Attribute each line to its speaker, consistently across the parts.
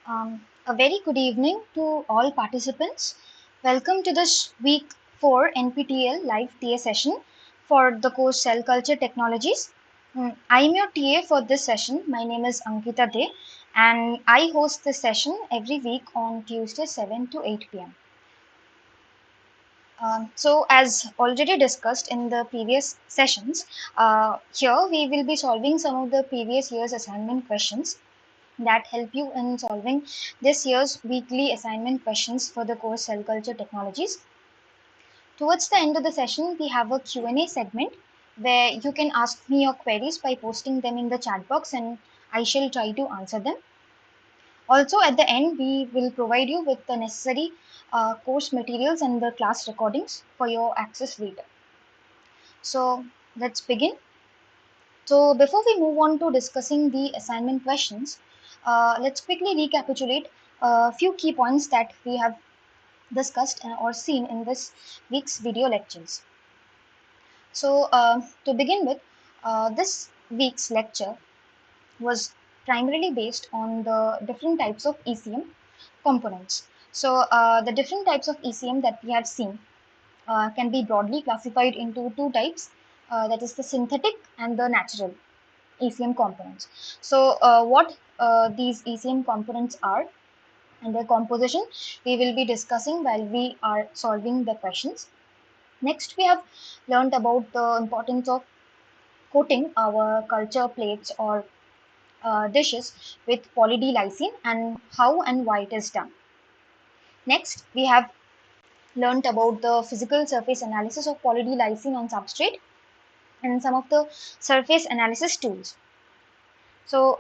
Speaker 1: A very good evening to all participants. Welcome to this week 4 NPTEL live TA session for the course Cell Culture Technologies. I am your TA for this session. My name is Ankita De, and I host this session every week on Tuesday 7 to 8 p.m. So, as already discussed in the previous sessions, here we will be solving some of the previous year's assignment questions that help you in solving this year's weekly assignment questions for the course Cell Culture Technologies. Towards the end of the session, we have a Q&A segment where you can ask me your queries by posting them in the chat box and I shall try to answer them. Also, at the end, we will provide you with the necessary course materials and the class recordings for your access later. So, let's begin. So before we move on to discussing the assignment questions, let's quickly recapitulate a few key points that we have discussed or seen in this week's video lectures. So to begin with, this week's lecture was primarily based on the different types of ECM components. So the different types of ECM that we have seen can be broadly classified into two types, that is the synthetic and the natural ECM components. So what these ECM components are and their composition we will be discussing while we are solving the questions. Next, we have learned about the importance of coating our culture plates or dishes with poly D lysine and how and why it is done. Next, we have learned about the physical surface analysis of poly D lysine on substrate and some of the surface analysis tools. So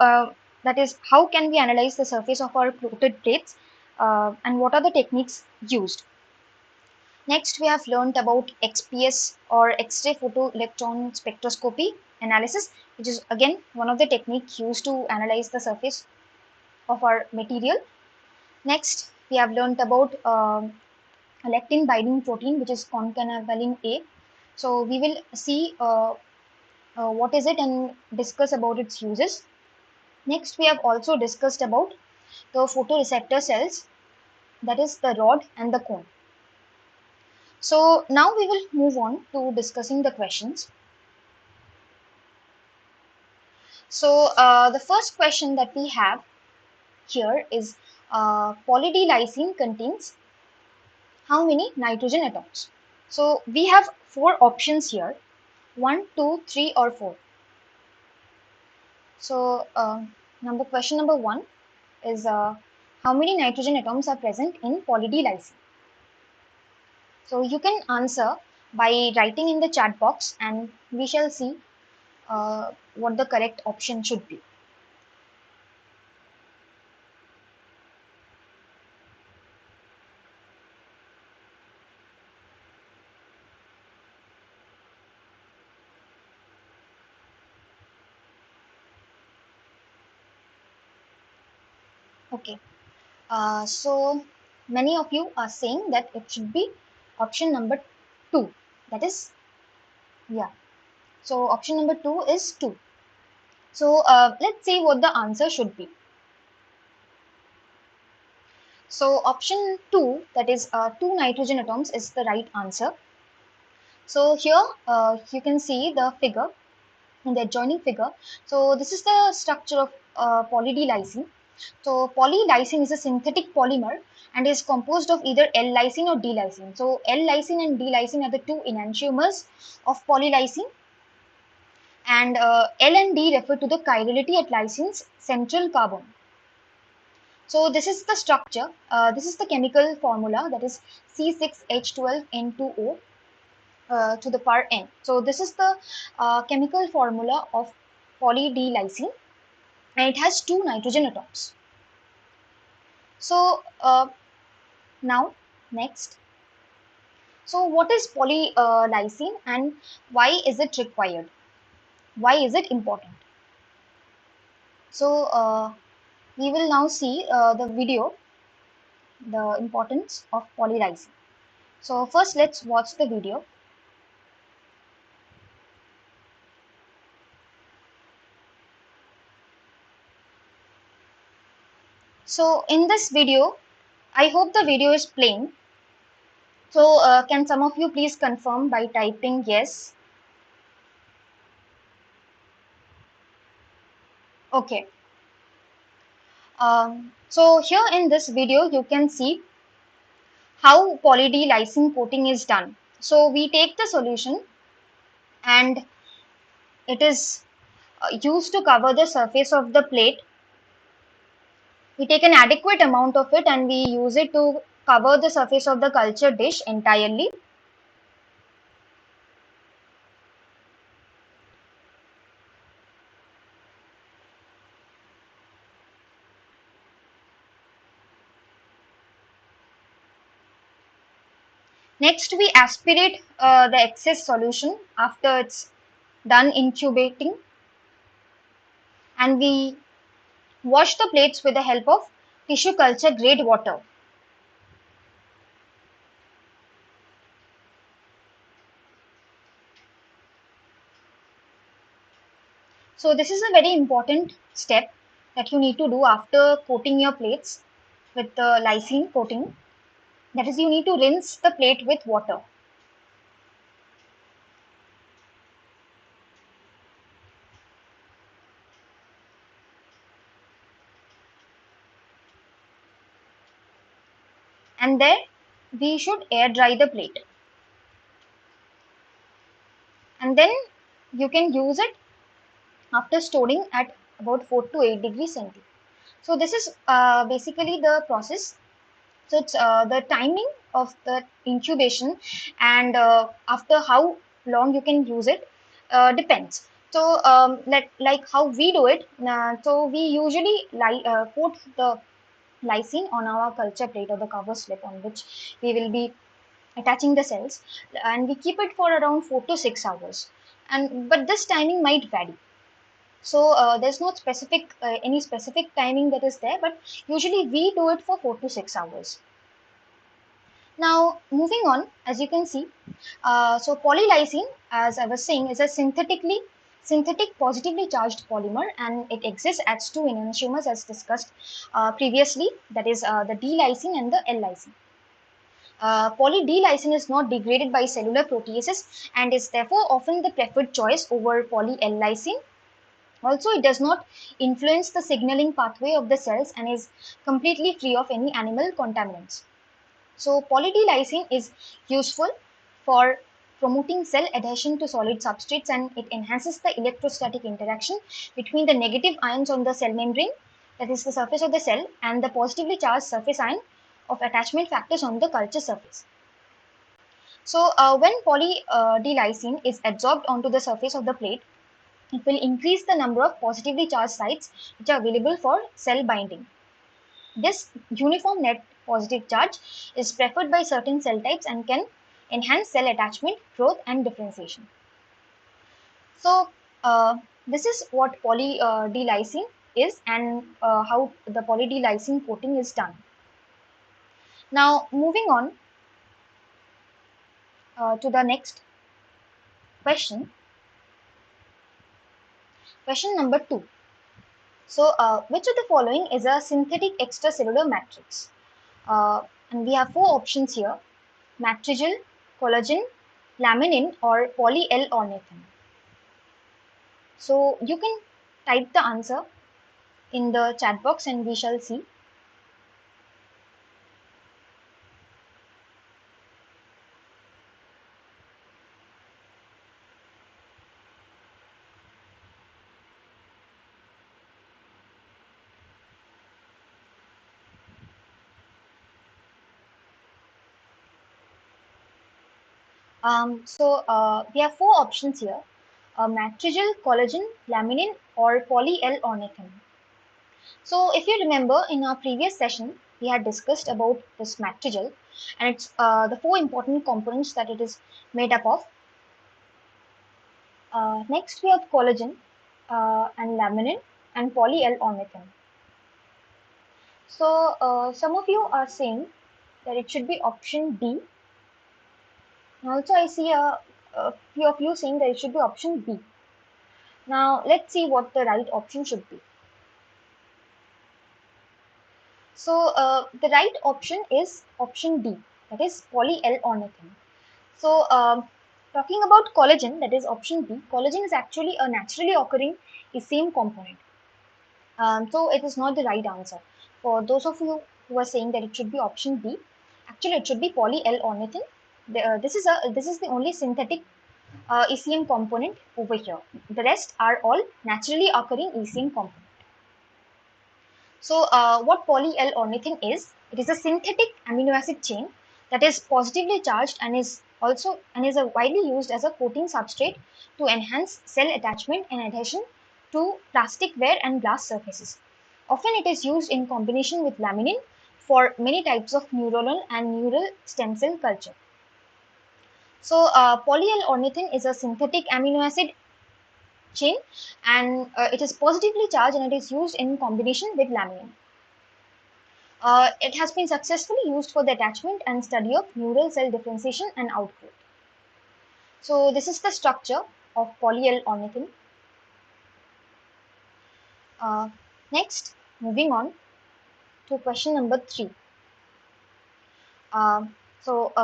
Speaker 1: that is, how can we analyze the surface of our coated plates and what are the techniques used. Next, we have learned about XPS or X-ray photoelectron spectroscopy analysis, which is again one of the techniques used to analyze the surface of our material. Next, we have learned about a lectin binding protein, which is concanavalin A. So we will see what is it and discuss about its uses. Next, we have also discussed about the photoreceptor cells, that is the rod and the cone. So now we will move on to discussing the questions. So the first question that we have here is poly D lysine contains how many nitrogen atoms? So we have four options here, 1, 2, 3 or 4. So question number 1 is how many nitrogen atoms are present in poly D lysine? So you can answer by writing in the chat box and we shall see what the correct option should be. Okay, so many of you are saying that it should be option number 2. That is, yeah. So option number 2 is 2. So let's see what the answer should be. So option 2, that is 2 nitrogen atoms, is the right answer. So here you can see the figure in the adjoining figure. So this is the structure of poly D lysine. So poly lysine is a synthetic polymer and is composed of either L lysine or D lysine. So L lysine and D lysine are the two enantiomers of poly lysine, and L and D refer to the chirality at lysine's central carbon. So this is the structure. This is the chemical formula, that is C6H12N2O to the power N. So this is the chemical formula of poly D lysine, and it has 2 nitrogen atoms. So now next, so what is poly lysine and why is it required? Why is it important? So we will now see the video, the importance of poly lysine. So first let's watch the video. So in this video, I hope the video is playing. So can some of you please confirm by typing yes? Okay. So here in this video, you can see how poly D lysine coating is done. So we take the solution and it is used to cover the surface of the plate. We take an adequate amount of it and we use it to cover the surface of the culture dish entirely. Next, we aspirate the excess solution after it's done incubating, and we wash the plates with the help of tissue culture grade water. So this is a very important step that you need to do after coating your plates with the lysine coating. That is, you need to rinse the plate with water. And then we should air dry the plate. And then you can use it after storing at about 4 to 8 degrees centigrade. So this is basically the process. So it's the timing of the incubation and after how long you can use it depends. So like how we do it, so we usually coat the lysine on our culture plate or the cover slip on which we will be attaching the cells, and we keep it for around 4 to 6 hours. And but this timing might vary. So there's not specific any specific timing that is there, but usually we do it for 4 to 6 hours. Now, moving on, as you can see, so polylysine, as I was saying, is a synthetic positively charged polymer, and it exists as two enantiomers as discussed previously, that is the D lysine and the L lysine. Poly D lysine is not degraded by cellular proteases and is therefore often the preferred choice over poly L lysine. Also, it does not influence the signaling pathway of the cells and is completely free of any animal contaminants. So poly-D-lysine is useful for promoting cell adhesion to solid substrates, and it enhances the electrostatic interaction between the negative ions on the cell membrane, that is the surface of the cell, and the positively charged surface ion of attachment factors on the culture surface. So when poly-D-lysine is absorbed onto the surface of the plate, it will increase the number of positively charged sites which are available for cell binding. This uniform net positive charge is preferred by certain cell types and can enhance cell attachment, growth, and differentiation. So, this is what poly-D-lysine is and how the poly-D-lysine coating is done. Now, moving on to the next question. Question number 2. So, which of the following is a synthetic extracellular matrix? And we have four options here: matrigel, collagen, laminin, or poly-L ornithine. So you can type the answer in the chat box and we shall see. We have four options here: matrigel, collagen, laminin, or poly-L ornithine. So if you remember in our previous session, we had discussed about this matrigel and it's the four important components that it is made up of. Next we have collagen and laminin and poly-L ornithine. So some of you are saying that it should be option B. Also, I see a few of you saying that it should be option B. Now, let's see what the right option should be. So the right option is option D, that is poly-L-ornithine. So talking about collagen, that is option B, collagen is actually a naturally occurring ECM component. So it is not the right answer. For those of you who are saying that it should be option B, actually it should be poly-L-ornithine. This is the only synthetic ECM component over here. The rest are all naturally occurring ECM components. So, what poly-L-ornithine is? It is a synthetic amino acid chain that is positively charged and is widely used as a coating substrate to enhance cell attachment and adhesion to plastic ware and glass surfaces. Often, it is used in combination with laminin for many types of neuronal and neural stem cell culture. So, poly-L-ornithine is a synthetic amino acid chain, and it is positively charged and it is used in combination with laminin. It has been successfully used for the attachment and study of neural cell differentiation and outgrowth. So this is the structure of poly-L-ornithine. Uh, Next, moving on to question number 3.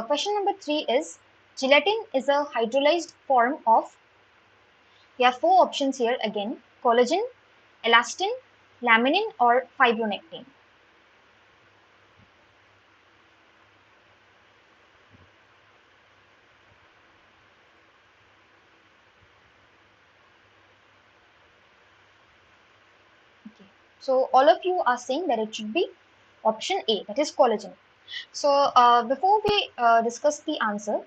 Speaker 1: Question number 3 is, gelatin is a hydrolyzed form of, we have 4 options here again, collagen, elastin, laminin or fibronectin. Okay. So all of you are saying that it should be option A, that is collagen. So before we discuss the answer,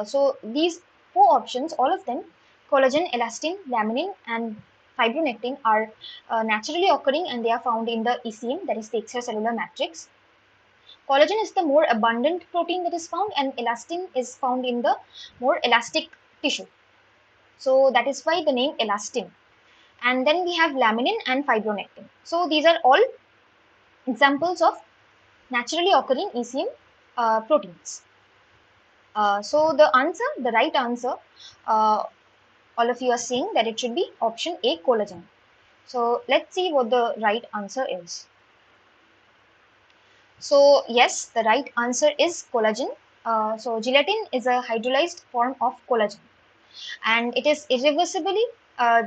Speaker 1: so these 4 options, all of them, collagen, elastin, laminin, and fibronectin, are naturally occurring and they are found in the ECM, that is the extracellular matrix. Collagen is the more abundant protein that is found, and elastin is found in the more elastic tissue. So that is why the name elastin. And then we have laminin and fibronectin. So these are all examples of naturally occurring ECM proteins. So the right answer, all of you are saying that it should be option A, collagen. So let's see what the right answer is. So yes, the right answer is collagen. So gelatin is a hydrolyzed form of collagen, and it is irreversibly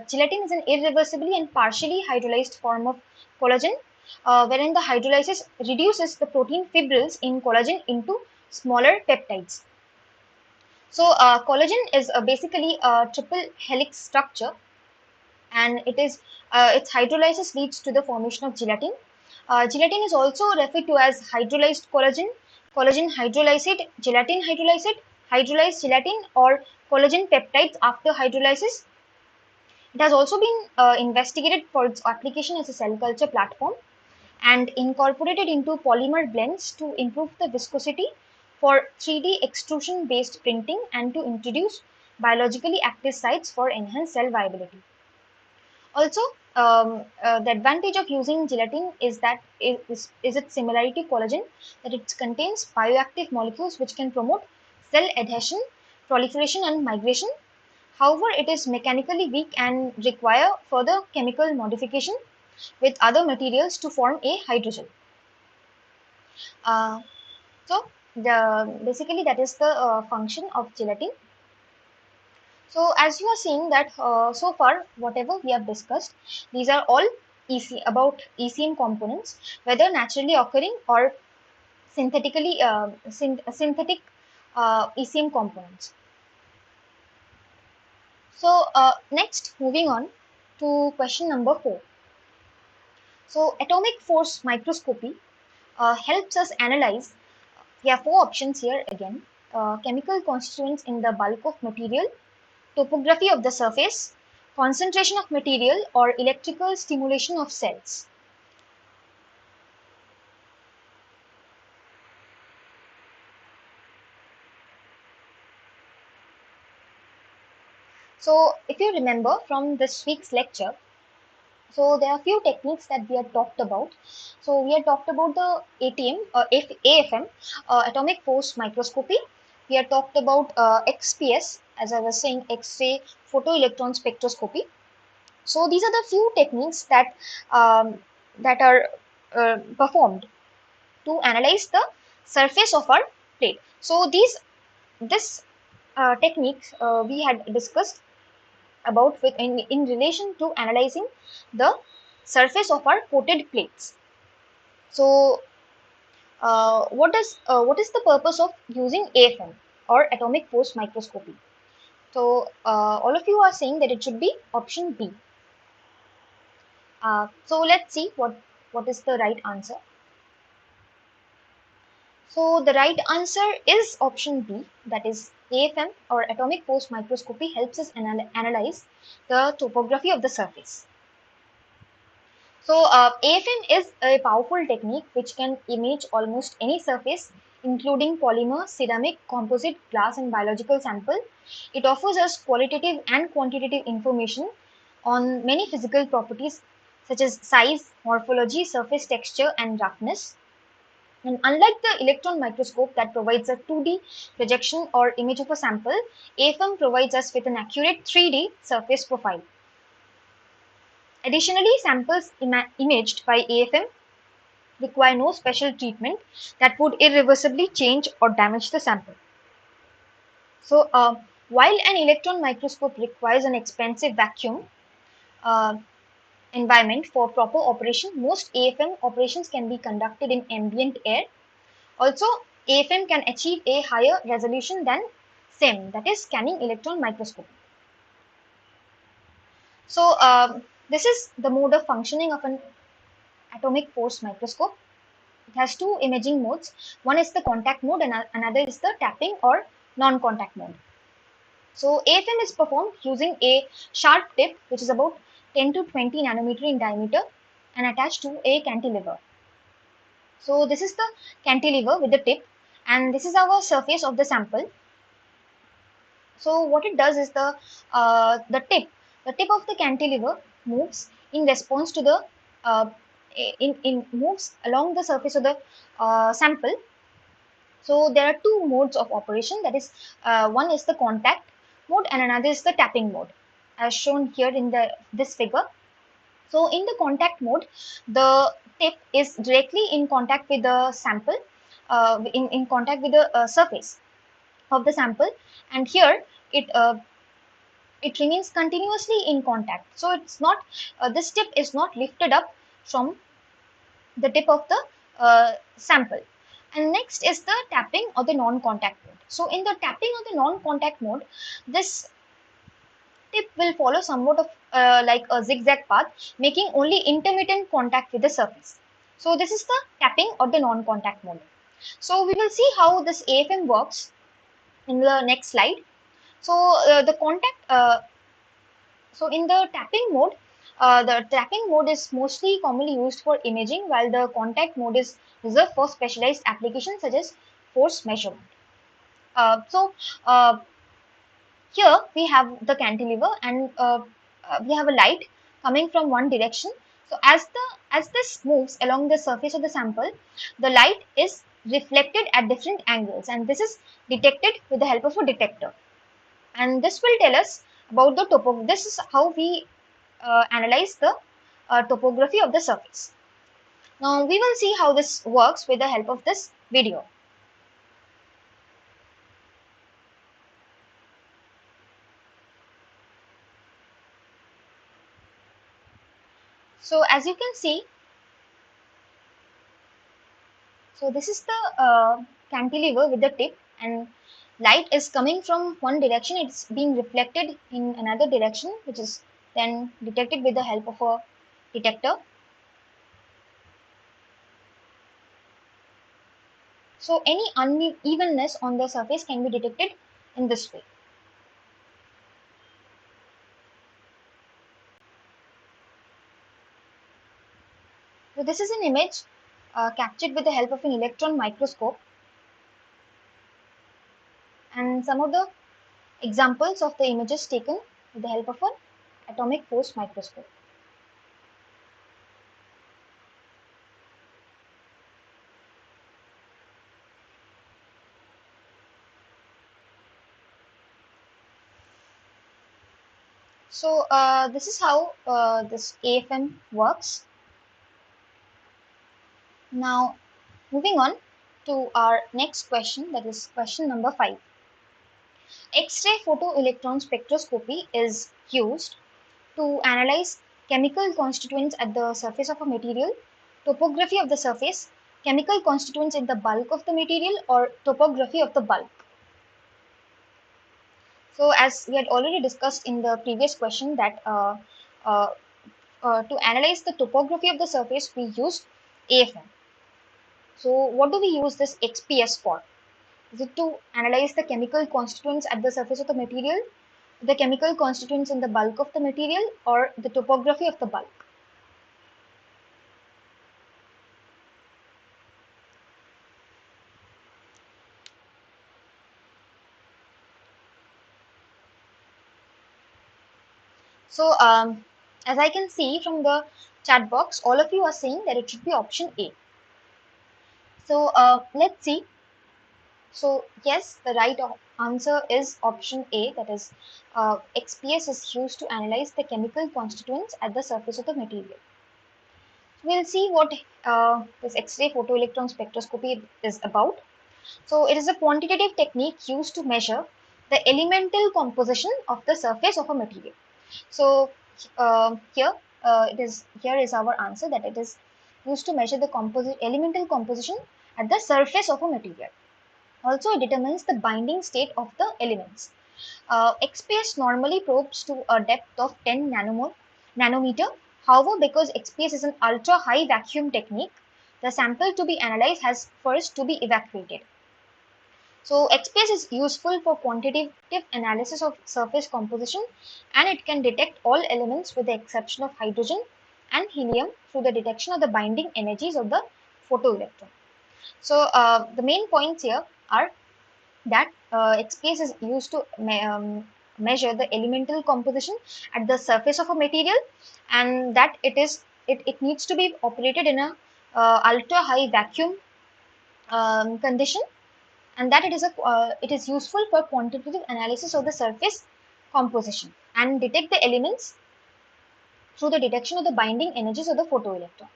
Speaker 1: gelatin is an irreversibly and partially hydrolyzed form of collagen, wherein the hydrolysis reduces the protein fibrils in collagen into smaller peptides. So collagen is basically a triple helix structure, and its hydrolysis leads to the formation of gelatin. Gelatin is also referred to as hydrolyzed collagen, collagen hydrolysate, gelatin hydrolysate, hydrolyzed gelatin, or collagen peptides after hydrolysis. It has also been investigated for its application as a cell culture platform and incorporated into polymer blends to improve the viscosity for 3D extrusion based printing and to introduce biologically active sites for enhanced cell viability. Also, the advantage of using gelatin is that is its similarity to collagen, that it contains bioactive molecules which can promote cell adhesion, proliferation, and migration. However, it is mechanically weak and require further chemical modification with other materials to form a hydrogel. Uh, so, basically that is the function of gelatin. So as you are seeing that so far whatever we have discussed, these are all about ECM components, whether naturally occurring or synthetic ECM components. So next, moving on to question number 4. So atomic force microscopy helps us analyze. We have 4 options here again: chemical constituents in the bulk of material, topography of the surface, concentration of material, or electrical stimulation of cells. So if you remember from this week's lecture, so there are few techniques that we have talked about. So we have talked about the AFM, atomic force microscopy. We have talked about XPS, as I was saying, X-ray photoelectron spectroscopy. So these are the few techniques that are performed to analyze the surface of our plate. So these this techniques we had discussed about in relation to analyzing the surface of our coated plates. So what is the purpose of using AFM or atomic force microscopy? So all of you are saying that it should be option B. So let's see what is the right answer. So the right answer is option B, that is AFM or atomic force microscopy helps us analyze the topography of the surface. So AFM is a powerful technique which can image almost any surface, including polymer, ceramic, composite, glass, and biological sample. It offers us qualitative and quantitative information on many physical properties such as size, morphology, surface texture, and roughness. And unlike the electron microscope that provides a 2D projection or image of a sample, AFM provides us with an accurate 3D surface profile. Additionally, samples imaged by AFM require no special treatment that would irreversibly change or damage the sample. So, while an electron microscope requires an expensive vacuum uh, environment for proper operation, most AFM operations can be conducted in ambient air. Also, AFM can achieve a higher resolution than SEM, that is scanning electron microscopy. So, this is the mode of functioning of an atomic force microscope. It has two imaging modes. One is the contact mode and another is the tapping or non-contact mode. So AFM is performed using a sharp tip which is about 10 to 20 nanometer in diameter and attached to a cantilever. So this is the cantilever with the tip and this is our surface of the sample. So what it does is the tip of the cantilever moves in response to the uh, in moves along the surface of the sample. So there are two modes of operation. That is, one is the contact mode and another is the tapping mode, as shown here in this figure. So in the contact mode, the tip is directly in contact with the sample, in contact with the surface of the sample, and here it remains continuously in contact. So it's not this tip is not lifted up from the tip of the sample. And next is the tapping or the non-contact mode. So in the tapping or the non-contact mode, this tip will follow somewhat of like a zigzag path, making only intermittent contact with the surface. So this is the tapping or the non-contact mode. So we will see how this AFM works in the next slide. So the contact so in the tapping mode is mostly commonly used for imaging, while the contact mode is reserved for specialized applications such as force measurement. So here we have the cantilever, and we have a light coming from one direction. So as this moves along the surface of the sample, the light is reflected at different angles, and this is detected with the help of a detector. And this will tell us about the topo. This is how we analyze the topography of the surface. Now we will see how this works with the help of this video. So as you can see, so this is the cantilever with the tip, and light is coming from one direction. It's being reflected in another direction, which is then detected with the help of a detector. So any unevenness on the surface can be detected in this way. So this is an image captured with the help of an electron microscope, and some of the examples of the images taken with the help of an atomic force microscope. So this is how this AFM works. Now, moving on to our next question, that is question number 5. X-ray photoelectron spectroscopy is used to analyze chemical constituents at the surface of a material, topography of the surface, chemical constituents in the bulk of the material, or topography of the bulk. So, as we had already discussed in the previous question, that uh, to analyze the topography of the surface, we use AFM. So, what do we use this XPS for? Is it to analyze the chemical constituents at the surface of the material, the chemical constituents in the bulk of the material, or the topography of the bulk? So, as I can see from the chat box, all of you are saying that it should be option A. So, let's see. So, yes, the right answer is option A, that is, XPS is used to analyze the chemical constituents at the surface of the material. We'll see what this X-ray photoelectron spectroscopy is about. So, it is a quantitative technique used to measure the elemental composition of the surface of a material. So, here is our answer, that it is used to measure the elemental composition at the surface of a material. Also, it determines the binding state of the elements. XPS normally probes to a depth of 10 nanometer. However, because XPS is an ultra high vacuum technique, the sample to be analyzed has first to be evacuated. So, XPS is useful for quantitative analysis of surface composition, and it can detect all elements with the exception of hydrogen and helium through the detection of the binding energies of the photoelectron. So, the main points here are that XPS is used to measure the elemental composition at the surface of a material, and that it needs to be operated in a ultra high vacuum condition, and that it is useful for quantitative analysis of the surface composition and detect the elements through the detection of the binding energies of the photoelectron.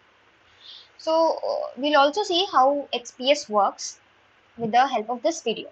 Speaker 1: So we'll also see how XPS works with the help of this video.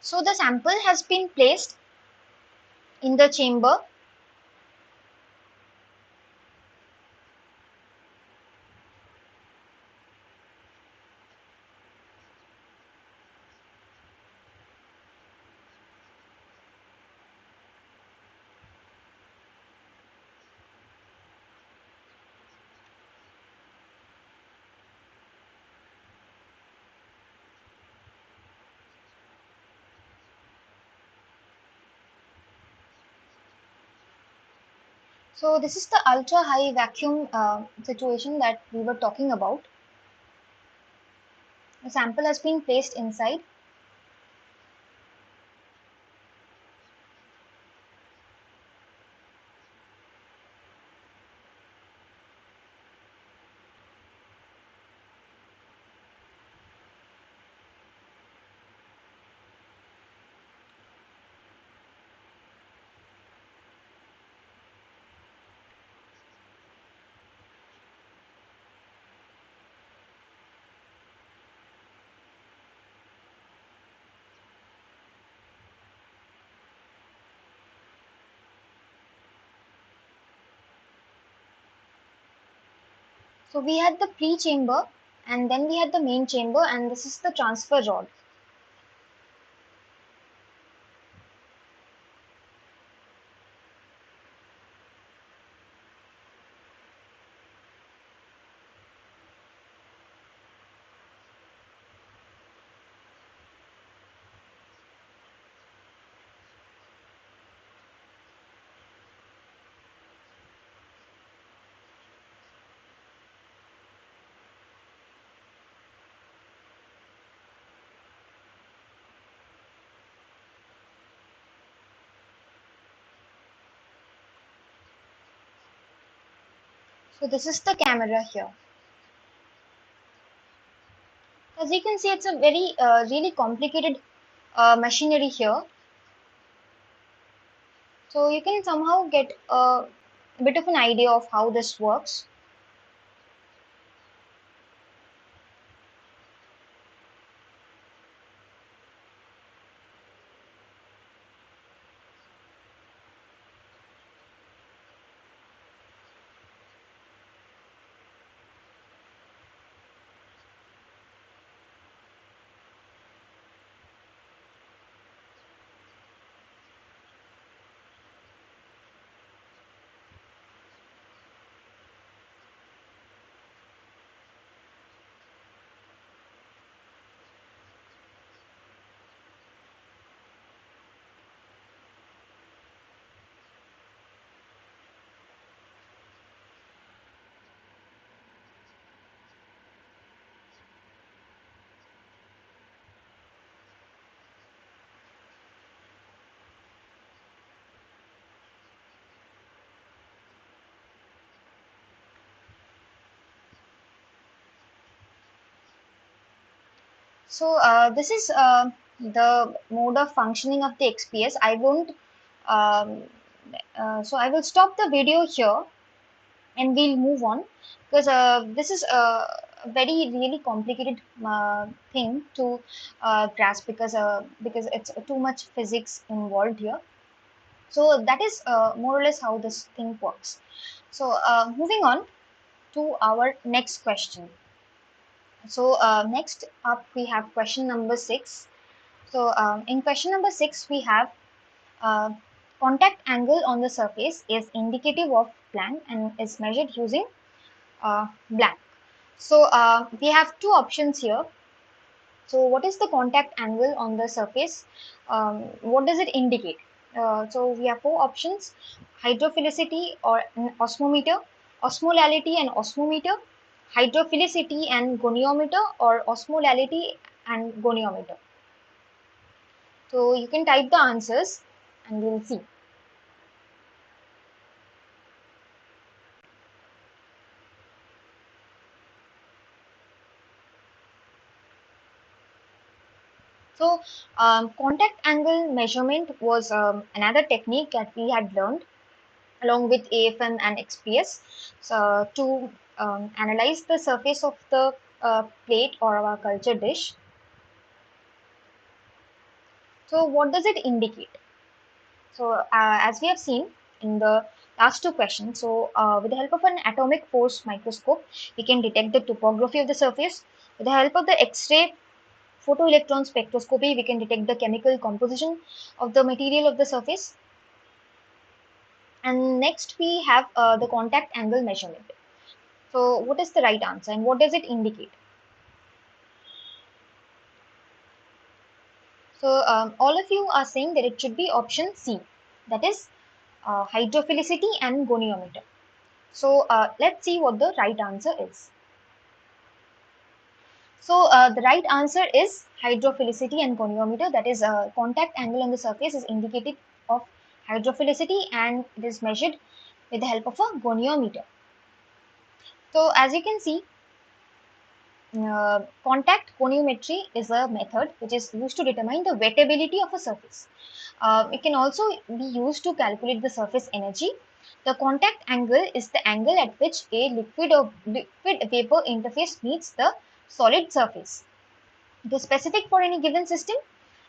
Speaker 1: So the sample has been placed in the chamber. So this is the ultra high vacuum situation that we were talking about. The sample has been placed inside. So we had the pre-chamber, and then we had the main chamber, and this is the transfer rod. So this is the camera here. As you can see, it's a very really complicated machinery here. So you can somehow get a bit of an idea of how this works. So this is the mode of functioning of the XPS. I won't. Um, so I will stop the video here and we'll move on because this is a very really complicated thing to grasp because it's too much physics involved here. So that is more or less how this thing works. So moving on to our next question. So next up we have question number 6. So in question number 6 we have uh, contact angle on the surface is indicative of blank and is measured using blank. So we have two options here. So what is the contact angle on the surface? What does it indicate? So we have four options: hydrophilicity or an osmometer, osmolality and osmometer, hydrophilicity and goniometer, or osmolality and goniometer. So you can type the answers and we'll see. So contact angle measurement was another technique that we had learned along with AFM and XPS so, to analyze the surface of the plate or our culture dish. So what does it indicate? So as we have seen in the last two questions, so with the help of an atomic force microscope, we can detect the topography of the surface. With the help of the X-ray photoelectron spectroscopy, we can detect the chemical composition of the material of the surface. And next we have the contact angle measurement. So what is the right answer and what does it indicate? So all of you are saying that it should be option C, that is hydrophilicity and goniometer. So let's see what the right answer is. So the right answer is hydrophilicity and goniometer. That is contact angle on the surface is indicative of hydrophilicity and it is measured with the help of a goniometer. So as you can see, contact goniometry is a method which is used to determine the wettability of a surface. It can also be used to calculate the surface energy. The contact angle is the angle at which a liquid or liquid vapor interface meets the solid surface. It is specific for any given system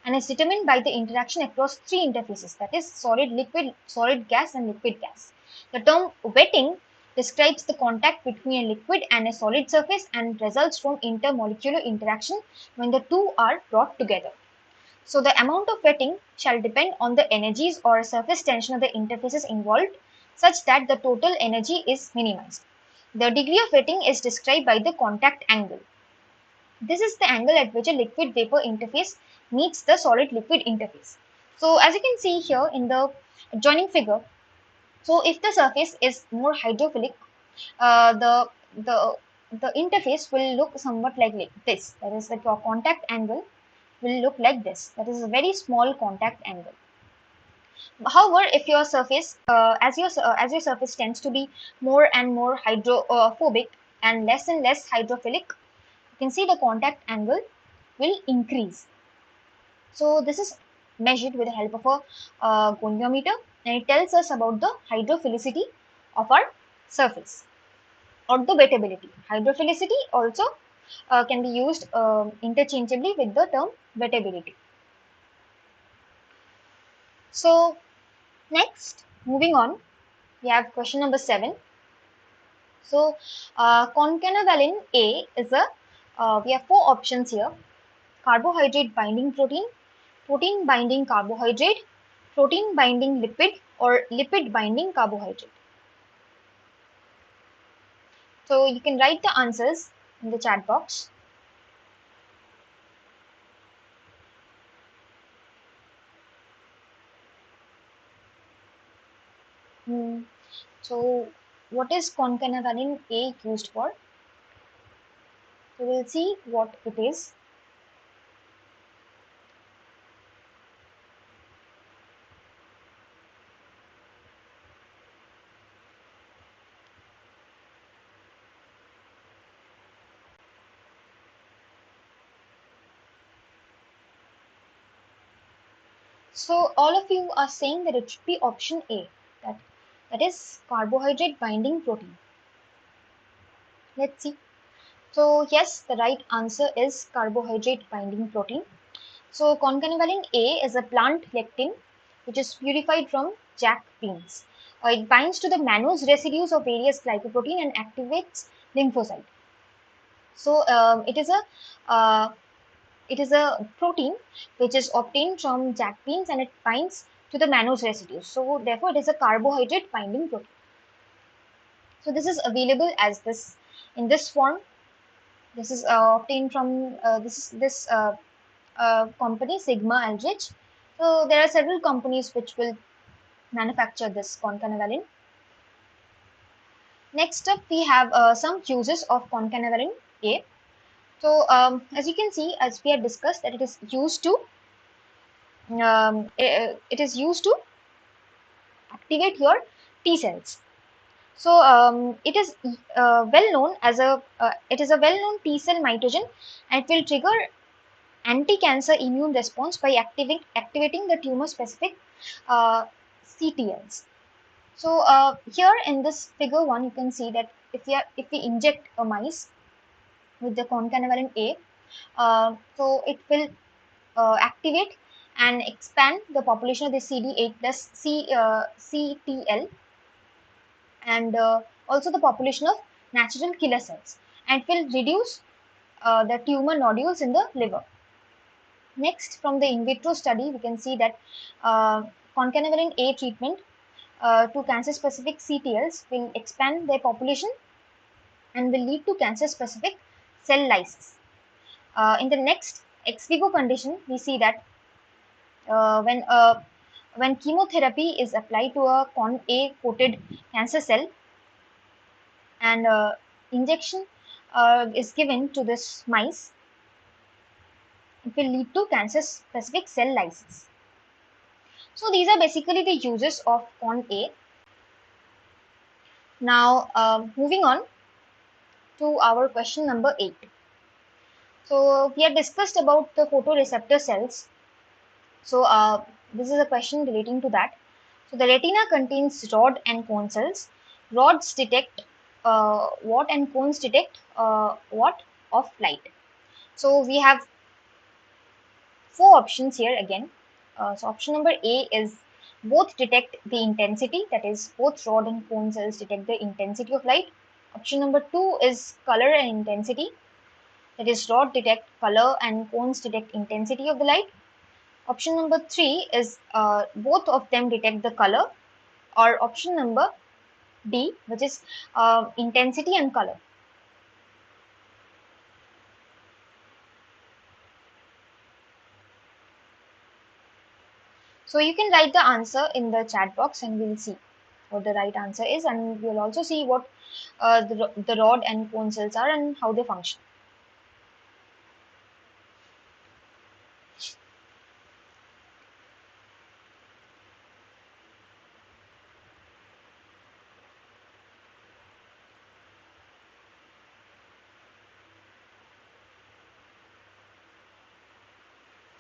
Speaker 1: and is determined by the interaction across three interfaces, that is solid liquid, solid gas and liquid gas. The term wetting describes the contact between a liquid and a solid surface and results from intermolecular interaction when the two are brought together. So the amount of wetting shall depend on the energies or surface tension of the interfaces involved such that the total energy is minimized. The degree of wetting is described by the contact angle. This is the angle at which a liquid vapor interface meets the solid liquid interface. So as you can see here in the adjoining figure, so if the surface is more hydrophilic, uh, the the the interface will look somewhat like this. That is, the contact angle will look like this. That is a very small contact angle. However, if your surface, as your surface tends to be more and more hydrophobic and less hydrophilic, you can see the contact angle will increase. So this is measured with the help of a goniometer, and it tells us about the hydrophilicity of our surface or the wettability. Hydrophilicity also can be used interchangeably with the term wettability. So next, moving on, we have question number 7. So concanavalin A is a, we have four options here: carbohydrate binding protein, protein binding carbohydrate, protein binding lipid, or lipid binding carbohydrate. So you can write the answers in the chat box. Hmm. So what is concanavalin A used for? So we'll see what it is. So all of you are saying that it should be option A, that that is carbohydrate binding protein. Let's see. So yes, the right answer is carbohydrate binding protein. So concanavalin A is a plant lectin which is purified from jack beans. It binds to the mannose residues of various glycoprotein and activates lymphocyte. So uh, it is a protein which is obtained from jack beans, and it binds to the mannose residues. So therefore, it is a carbohydrate binding protein. So this is available as this in this form. This is obtained from this company Sigma Aldrich. So there are several companies which will manufacture this concanavalin. Next up, we have some uses of concanavalin A. So as you can see, as we had discussed, that it is used to activate your T cells. So it is a well known T cell mitogen, and it will trigger anti-cancer immune response by activating the tumor specific CTLs. So here in this figure 1, you can see that if we inject a mice with the concanavalin A, so it will activate and expand the population of the CD8 plus CTL, and also the population of natural killer cells, and will reduce the tumor nodules in the liver. Next, from the in vitro study, we can see that concanavalin A treatment to cancer specific CTLs will expand their population and will lead to cancer specific cell lysis. In the next ex vivo condition, we see that uh, when uh, when chemotherapy is applied to a con A coated cancer cell, and injection is given to this mice, it will lead to cancer specific cell lysis. So these are basically the uses of con A. Now moving on to our question number 8. So we have discussed about the photoreceptor cells. So this is a question relating to that. So the retina contains rod and cone cells. Rods detect what, and cones detect what of light. So we have four options here again. So option number A is both detect the intensity, that is both rod and cone cells detect the intensity of light. Option number 2 is color and intensity, that is rod detect color and cones detect intensity of the light. Option number 3 is both of them detect the color, or option number D, which is intensity and color. So you can write the answer in the chat box, and we'll see what the right answer is, and we'll also see what the rod and cone cells are and how they function.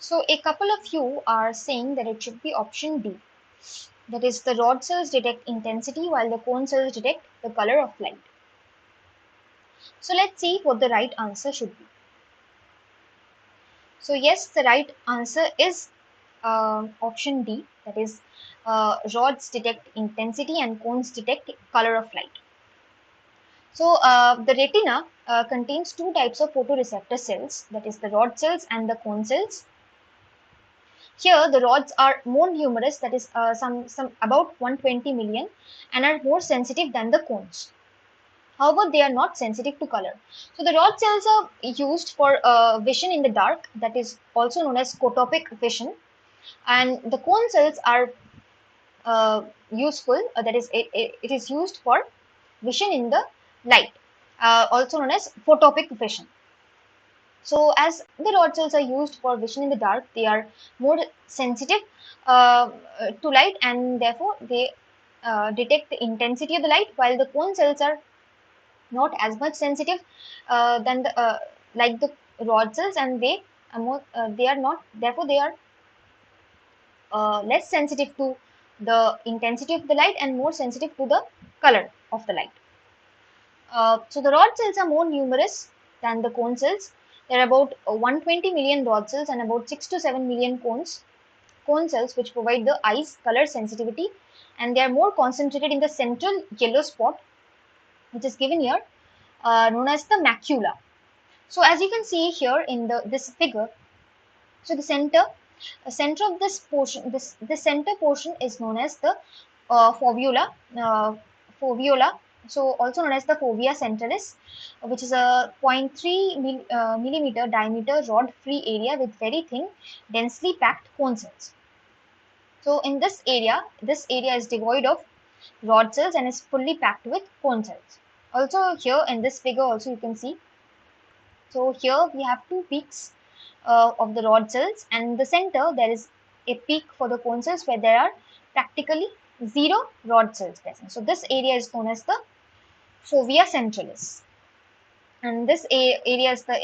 Speaker 1: So a couple of you are saying that it should be option D. That is, the rod cells detect intensity while the cone cells detect the color of light. So let's see what the right answer should be. So yes, the right answer is option D. That is, rods detect intensity and cones detect color of light. So the retina contains two types of photoreceptor cells, that is the rod cells and the cone cells. Here the rods are more numerous, that is some about 120 million, and are more sensitive than the cones. However, they are not sensitive to color. So the rod cells are used for vision in the dark, that is also known as photopic vision, and the cone cells are useful, that is it is used for vision in the light, also known as photopic vision. So as the rod cells are used for vision in the dark, they are more sensitive to light, and therefore they detect the intensity of the light, while the cone cells are not as much sensitive than the like the rod cells, and they are not, therefore they are less sensitive to the intensity of the light and more sensitive to the color of the light. So the rod cells are more numerous than the cone cells. There are about 120 million rod cells and about 6 to 7 million cone cells, which provide the eye's color sensitivity, and they are more concentrated in the central yellow spot, which is given here, known as the macula. So as you can see here in this figure, so the center of this portion, this center portion is known as the fovea, uh, fovea. So also known as the fovea centralis, which is a zero point 0.3 millimeter diameter rod-free area with very thin, densely packed cone cells. So in this area is devoid of rod cells and is fully packed with cone cells. Also here in this figure also you can see, so here we have two peaks of the rod cells, and in the center there is a peak for the cone cells where there are practically zero rod cells present. So this area is known as the fovea centralis, and this area is the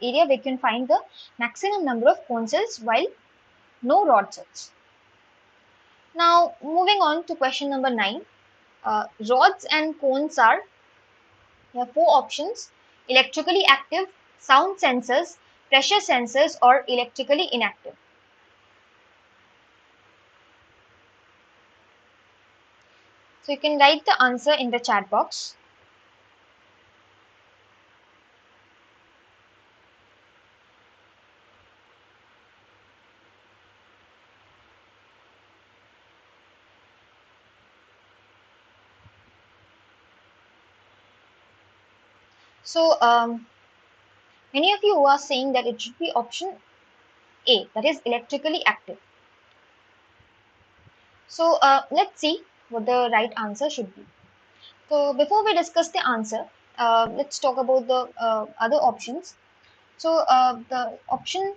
Speaker 1: area where you can find the maximum number of cone cells while no rod cells. Now moving on to question number 9. Rods and cones are, there are four options: electrically active, sound sensors, pressure sensors, or electrically inactive. So you can write the answer in the chat box. So many of you are saying that it should be option A, that is electrically active. So let's see what the right answer should be. So before we discuss the answer, let's talk about the other options. So the option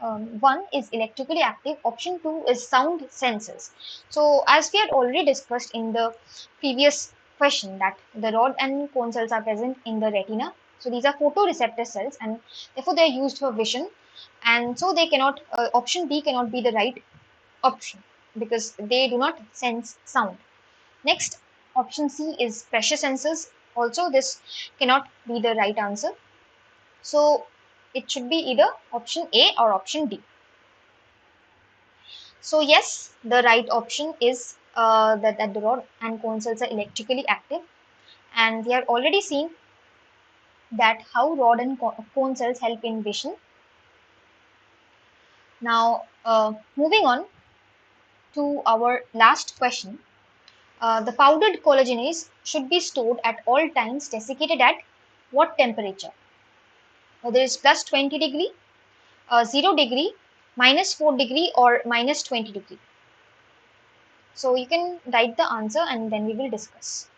Speaker 1: 1 is electrically active, option 2 is sound sensors. So as we had already discussed in the previous question, that the rod and cone cells are present in the retina. So these are photoreceptor cells, and therefore they are used for vision, and so they cannot, option B cannot be the right option because they do not sense sound. Next, option C is pressure sensors. Also this cannot be the right answer, so it should be either option A or option D. So yes, the right option is that the rod and cone cells are electrically active, and we have already seen that how rod and cone cells help in vision. Now, moving on to our last question. The powdered collagenase should be stored at all times desiccated at what temperature? Whether it's plus 20 degree, 0 degree, minus 4 degree, or minus 20 degree. So you can write the answer and then we will discuss.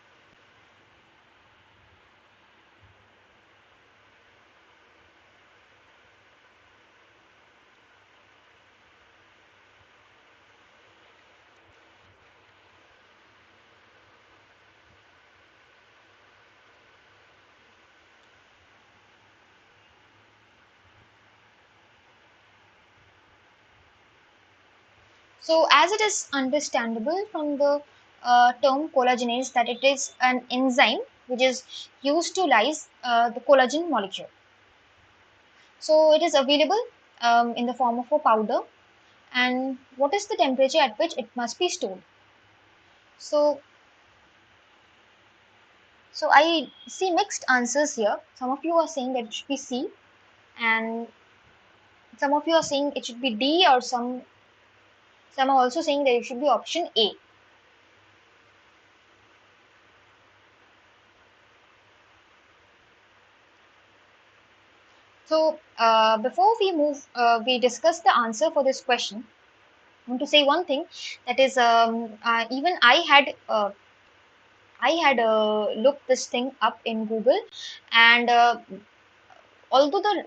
Speaker 1: So, as it is understandable from the term collagenase that it is an enzyme which is used to lyse the collagen molecule. So, it is available in the form of a powder. And what is the temperature at which it must be stored? So, I see mixed answers here. Some of you are saying that it should be C, and some of you are saying it should be D, or some are also saying that it should be option A. So before we discuss the answer for this question. I want to say one thing, that is even I had looked this thing up in Google, and although the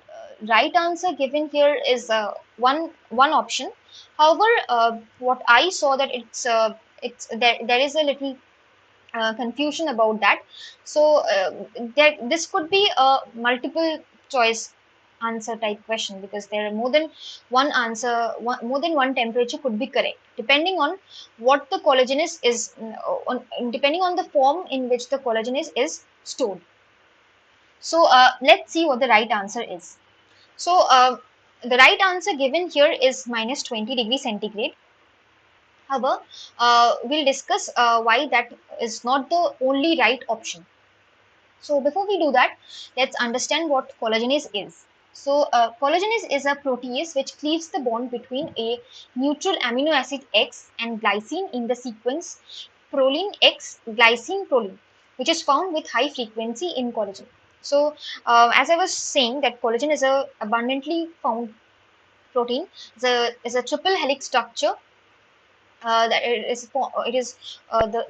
Speaker 1: right answer given here is one option, however, what I saw that it's there is a little confusion about that. So this could be a multiple choice answer type question, because there are more than one answer, more than one temperature could be correct, depending on what the collagen is depending on the form in which the collagen is stored. So let's see what the right answer is. So the right answer given here is minus 20 degrees centigrade. However, we'll discuss why that is not the only right option. So before we do that, let's understand what collagenase is. So collagenase is a protease which cleaves the bond between a neutral amino acid X and glycine in the sequence proline X glycine proline, which is found with high frequency in collagen. So as I was saying, that collagen is a abundantly found protein. Is a triple helix structure. That it is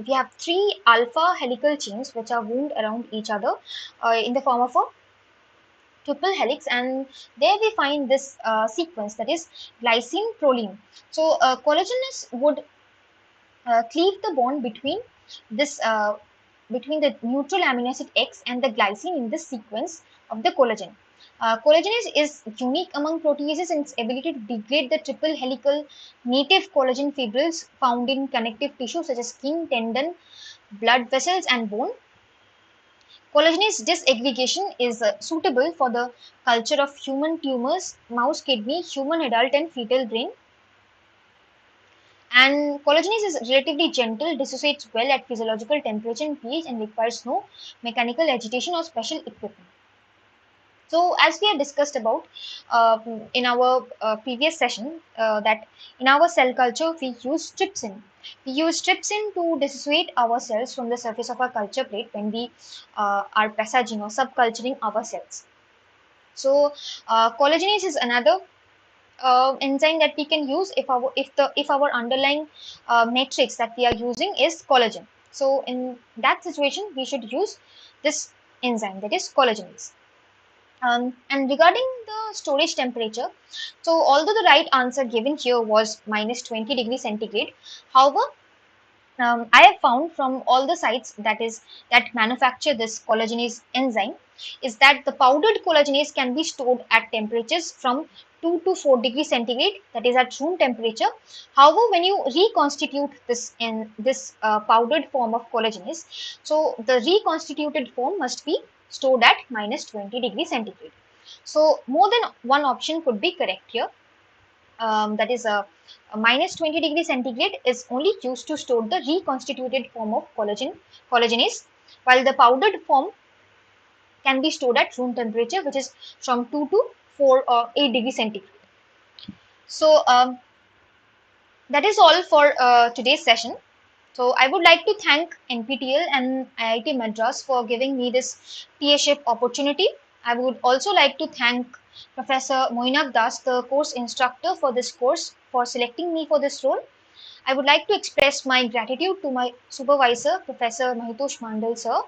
Speaker 1: we have three alpha helical chains which are wound around each other in the form of a triple helix, and there we find this sequence, that is glycine proline. So collagenase would cleave the bond this between the neutral amino acid X and the glycine in this sequence of the collagen. Collagenase is unique among proteases in its ability to degrade the triple helical native collagen fibrils found in connective tissue such as skin, tendon, blood vessels, and bone. Collagenase disaggregation is suitable for the culture of human tumors, mouse kidney, human adult, and fetal brain. And collagenase is relatively gentle, dissociates well at physiological temperature and pH, and requires no mechanical agitation or special equipment. So, as we have discussed about in our previous session, that in our cell culture we use trypsin. We use trypsin to dissociate our cells from the surface of our culture plate when we are passaging or subculturing our cells. So, collagenase is another enzyme that we can use if our underlying matrix that we are using is collagen. So, in that situation, we should use this enzyme, that is collagenase. And regarding the storage temperature, so although the right answer given here was minus 20 degrees centigrade, however, I have found from all the sites that manufacture this collagenase enzyme is that the powdered collagenase can be stored at temperatures from 2 to 4 degrees centigrade, that is at room temperature. However, when you reconstitute this in this powdered form of collagenase, so the reconstituted form must be stored at minus 20 degrees centigrade. So more than one option could be correct here. That is a minus 20 degrees centigrade is only used to store the reconstituted form of collagenase, while the powdered form can be stored at room temperature, which is from 2 to 4 or 8 degrees centigrade. So that is all for today's session. So I would like to thank NPTEL and IIT Madras for giving me this TA-ship opportunity. I would also like to thank Professor Moinak Das, the course instructor for this course, for selecting me for this role. I would like to express my gratitude to my supervisor, Professor Mahitosh Mandal sir,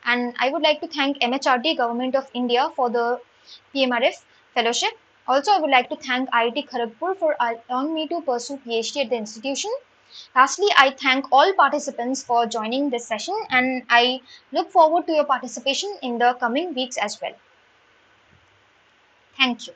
Speaker 1: and I would like to thank MHRD Government of India for the PMRF fellowship. Also, I would like to thank IIT Kharagpur for allowing me to pursue PhD at the institution. Lastly, I thank all participants for joining this session, and I look forward to your participation in the coming weeks as well. Thank you.